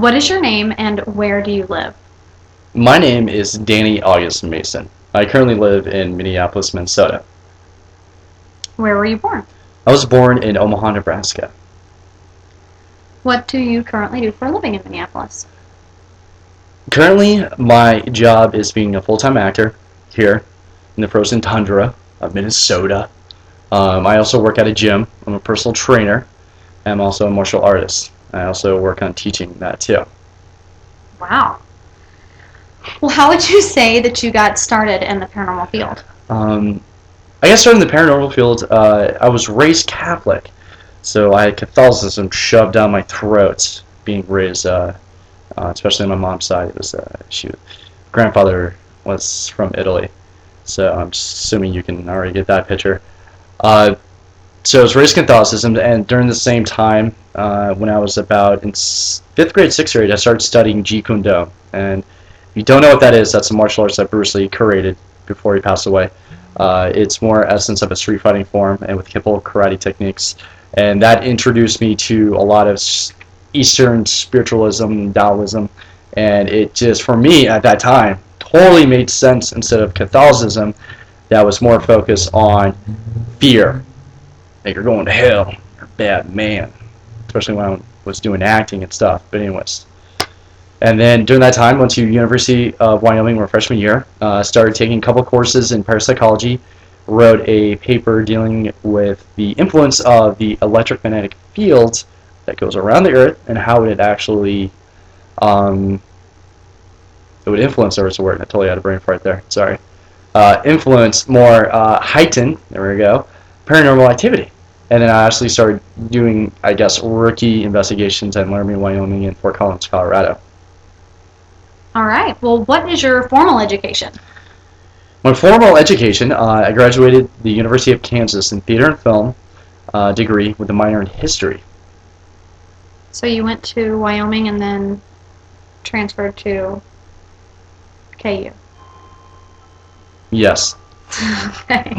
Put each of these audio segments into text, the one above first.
What is your name and where do you live? My name is Danny August Mason. I currently live in Minneapolis, Minnesota. Where were you born? I was born in Omaha, Nebraska. What do you currently do for a living in Minneapolis? Currently, my job is being a full-time actor here in the frozen tundra of Minnesota. I also work at a gym. I'm a personal trainer. I'm also a martial artist. I also work on teaching that too. Wow. Well, how would you say that you got started in the paranormal field? I got started in the paranormal field. I was raised Catholic, so I had Catholicism shoved down my throat. Being raised, especially on my mom's side, it was grandfather was from Italy, so I'm assuming you can already get that picture. So I was raised Catholicism, and during the same time, when I was about in 5th grade, 6th grade, I started studying Jeet Kune Do. And if you don't know what that is, that's a martial arts that Bruce Lee created before he passed away. It's more essence of a street fighting form and with Kempo karate techniques. And that introduced me to a lot of Eastern spiritualism, Taoism, and it just, for me at that time, totally made sense instead of Catholicism that was more focused on fear. Like, you're going to hell, you're a bad man, especially when I was doing acting and stuff. But anyways, and then during that time, went to University of Wyoming my freshman year. Started taking a couple courses in parapsychology. Wrote a paper dealing with the influence of the electromagnetic field that goes around the Earth and how it actually it would influence. There was a word. I totally had a brain fart there. Sorry. Influence more heighten. There we go. Paranormal activity. And then I actually started doing, I guess, rookie investigations at Laramie, Wyoming, and Fort Collins, Colorado. All right. Well, what is your formal education? My formal education, I graduated the University of Kansas in theater and film degree with a minor in history. So you went to Wyoming and then transferred to KU. Yes. Okay.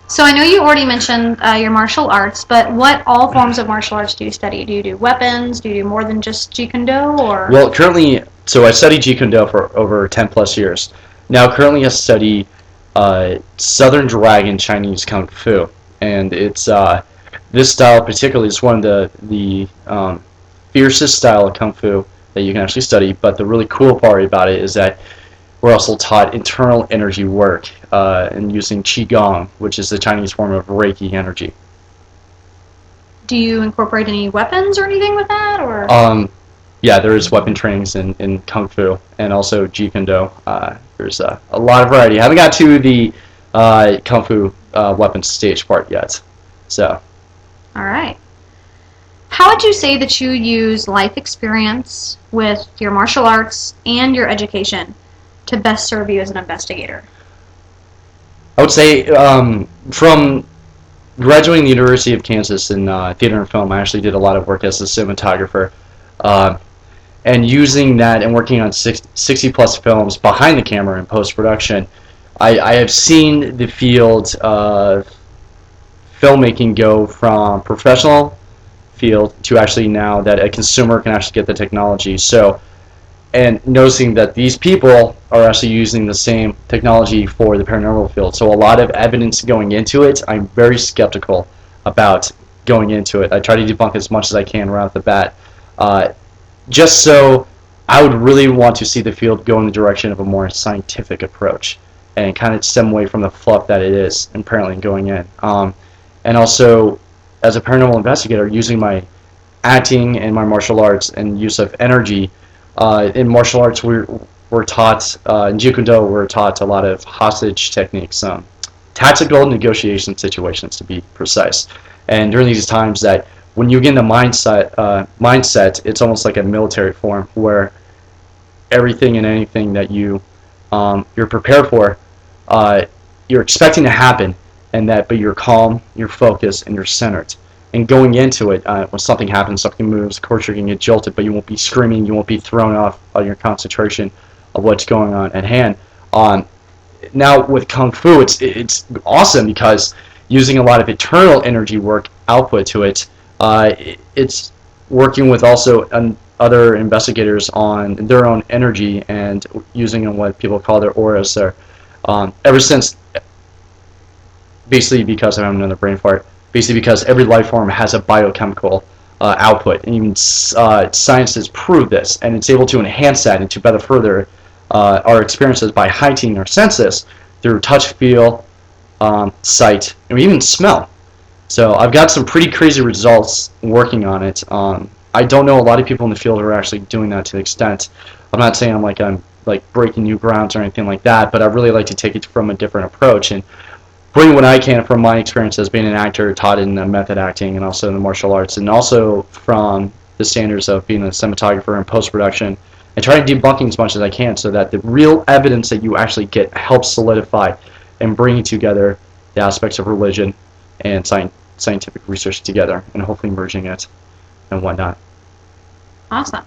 So I know you already mentioned your martial arts, but what all forms of martial arts do you study? Do you do weapons? Do you do more than just Jeet Kune Do? Or? Well, currently, so I studied Jeet Kune Do for over 10 plus years. Now, currently I study Southern Dragon Chinese Kung Fu, and it's this style particularly is one of the fiercest style of Kung Fu that you can actually study, but the really cool part about it is that we're also taught internal energy work and using Qigong, which is the Chinese form of Reiki energy. Do you incorporate any weapons or anything with that? Or yeah, there is weapon trainings in Kung Fu and also Jeet Kune Do. There's a lot of variety. I haven't got to the Kung Fu weapons stage part yet. So. All right. How would you say that you use life experience with your martial arts and your education to best serve you as an investigator? I would say from graduating the University of Kansas in theater and film, I actually did a lot of work as a cinematographer. And using that and working on 60 plus films behind the camera in post-production, I have seen the field of filmmaking go from professional field to actually now that a consumer can actually get the technology. So, and noticing that these people are actually using the same technology for the paranormal field. So a lot of evidence going into it, I'm very skeptical about going into it. I try to debunk as much as I can right off the bat. Just so I would really want to see the field go in the direction of a more scientific approach and kind of stem away from the fluff that it is apparently going in. And also, as a paranormal investigator, using my acting and my martial arts and use of energy. In martial arts, we're taught, in Jeet Kune Do, we're taught a lot of hostage techniques, tactical negotiation situations to be precise. And during these times that when you get in the mindset, it's almost like a military form where everything and anything that you're prepared for, you're expecting to happen, but you're calm, you're focused, and you're centered. And going into it, when something happens, something moves, of course you're going to get jolted, but you won't be screaming, you won't be thrown off of your concentration of what's going on at hand. Now with Kung Fu, it's awesome because using a lot of internal energy work output to it, it's working with also other investigators on their own energy and using what people call their auras. There, ever since, basically because I'm having another brain fart. Basically because every life form has a biochemical output, and even science has proved this, and it's able to enhance that and to better further our experiences by heightening our senses through touch, feel, sight, and even smell. So I've got some pretty crazy results working on it. I don't know a lot of people in the field who are actually doing that to the extent. I'm not saying I'm breaking new grounds or anything like that, but I really like to take it from a different approach and bring what I can from my experience as being an actor, taught in method acting and also in the martial arts, and also from the standards of being a cinematographer and post-production, and try to debunking as much as I can so that the real evidence that you actually get helps solidify and bring together the aspects of religion and scientific research together, and hopefully merging it and whatnot. Awesome.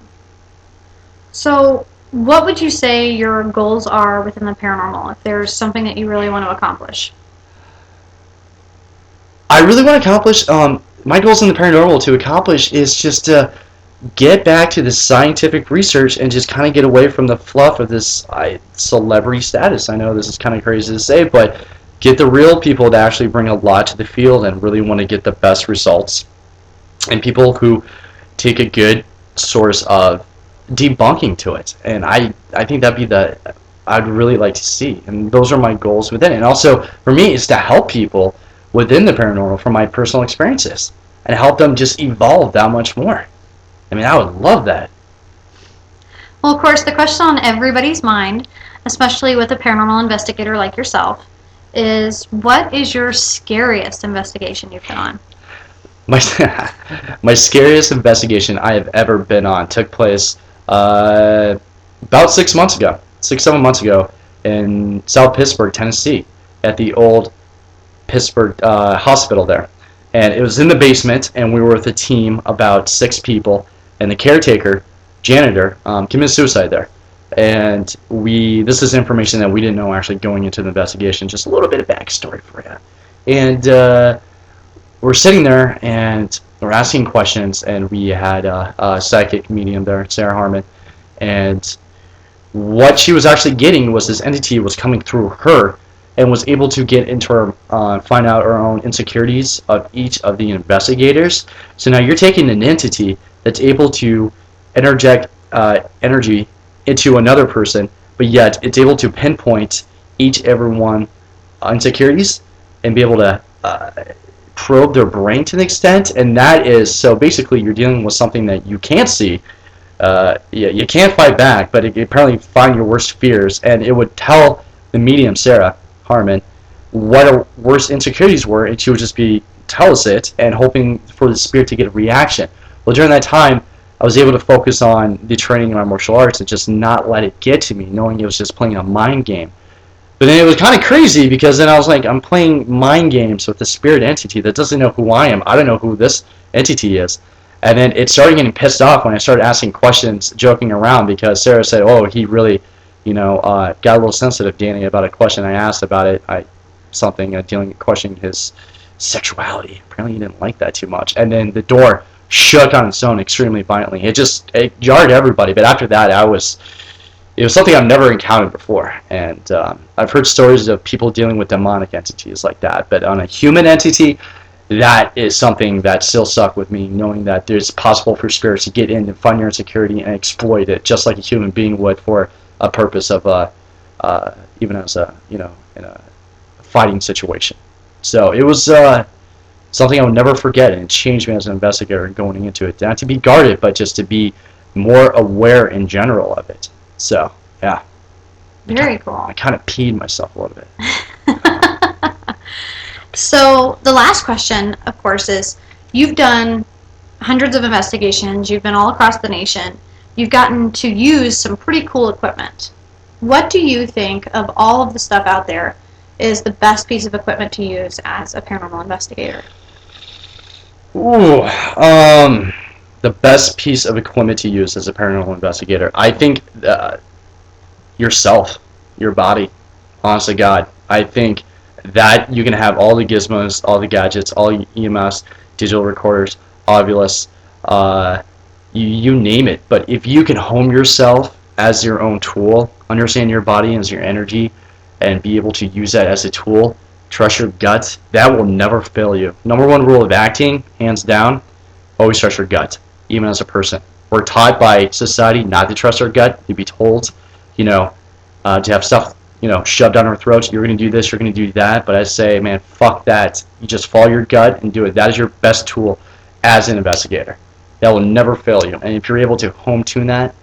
So, what would you say your goals are within the paranormal, if there's something that you really want to accomplish? I really want to accomplish, my goals in the paranormal to accomplish is just to get back to the scientific research and just kind of get away from the fluff of this celebrity status. I know this is kind of crazy to say, but get the real people that actually bring a lot to the field and really want to get the best results. And people who take a good source of debunking to it. And I think that'd be I'd really like to see. And those are my goals within it. And also, for me, is to help people within the paranormal from my personal experiences and help them just evolve that much more. I mean, I would love that. Well, of course, the question on everybody's mind, especially with a paranormal investigator like yourself, is what is your scariest investigation you've been on? My scariest investigation I have ever been on took place about 6 months ago, 7 months ago, in South Pittsburgh, Tennessee, at the old Pittsburgh hospital there. And it was in the basement, and we were with a team, about 6 people, and the caretaker, janitor, committed suicide there. And this is information that we didn't know actually going into the investigation, just a little bit of backstory for you. And we're sitting there, and we're asking questions, and we had a psychic medium there, Sarah Harmon, and what she was actually getting was this entity was coming through her and was able to get into her, find out our own insecurities of each of the investigators. So now you're taking an entity that's able to interject energy into another person, but yet it's able to pinpoint every one insecurities and be able to probe their brain to an extent. And that is, so basically you're dealing with something that you can't see. You can't fight back, but it apparently find your worst fears, and it would tell the medium, Sarah Harmon, what her worst insecurities were, and she would just tell us it, and hoping for the spirit to get a reaction. Well, during that time, I was able to focus on the training in my martial arts and just not let it get to me, knowing it was just playing a mind game. But then it was kind of crazy, because then I was like, I'm playing mind games with a spirit entity that doesn't know who I am. I don't know who this entity is. And then it started getting pissed off when I started asking questions, joking around, because Sarah said, oh, he really, got a little sensitive, Danny, about a question I asked about it. Questioning his sexuality. Apparently he didn't like that too much. And then the door shook on its own extremely violently. It jarred everybody. But after that, it was something I've never encountered before. And I've heard stories of people dealing with demonic entities like that. But on a human entity, that is something that still stuck with me, knowing that there's possible for spirits to get in and find your insecurity and exploit it, just like a human being would for a purpose of, even as in a fighting situation. So it was something I would never forget, and it changed me as an investigator going into it. Not to be guarded, but just to be more aware in general of it. So, yeah. Very cool. I kind of peed myself a little bit. So the last question, of course, is you've done hundreds of investigations. You've been all across the nation. You've gotten to use some pretty cool equipment. What do you think of all of the stuff out there is the best piece of equipment to use as a paranormal investigator? Ooh, the best piece of equipment to use as a paranormal investigator, I think yourself, your body. Honest to God, I think that you can have all the gizmos, all the gadgets, all EMS, digital recorders, Ovilus, you name it. But if you can home yourself as your own tool, understand your body as your energy, and be able to use that as a tool, trust your gut, that will never fail you. Number one rule of acting, hands down, always trust your gut, even as a person. We're taught by society not to trust our gut, to be told, to have stuff, shoved down our throats. You're going to do this, you're going to do that. But I say, man, fuck that. You just follow your gut and do it. That is your best tool as an investigator. That will never fail you. And if you're able to home tune that,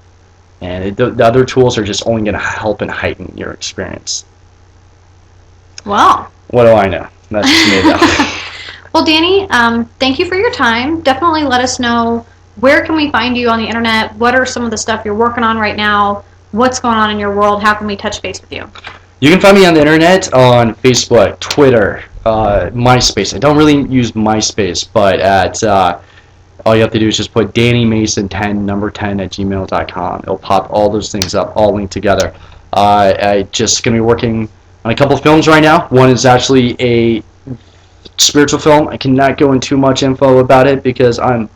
and the other tools are just only going to help and heighten your experience. Wow. What do I know? That's just made up. Well, Danny, thank you for your time. Definitely let us know, where can we find you on the internet? What are some of the stuff you're working on right now? What's going on in your world? How can we touch base with you? You can find me on the internet on Facebook, Twitter, MySpace. I don't really use MySpace, but all you have to do is just put DannyMason10 at gmail.com. It'll pop all those things up, all linked together. I just going to be working on a couple of films right now. One is actually a spiritual film. I cannot go into too much info about it because I'm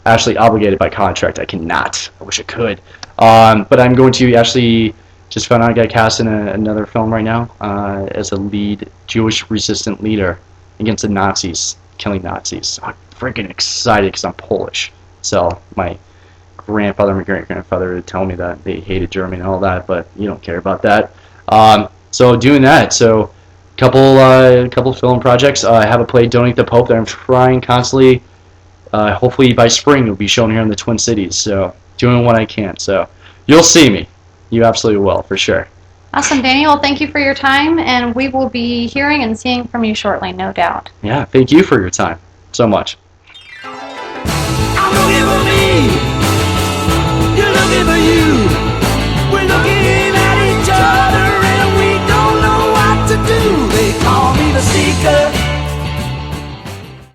actually obligated by contract. I cannot. I wish I could. But I'm going to actually just found out I got cast in another film right now as a lead Jewish resistant leader against the Nazis, killing Nazis. I'm freaking excited because I'm Polish. So my grandfather and my great-grandfather would tell me that they hated Germany and all that, but you don't care about that. So doing that. So couple film projects. I have a play, Donate the Pope, that I'm trying constantly. Hopefully by spring it'll be shown here in the Twin Cities. So doing what I can. So you'll see me. You absolutely will, for sure. Awesome, Danny. Well, thank you for your time, and we will be hearing and seeing from you shortly, no doubt. Yeah, thank you for your time so much.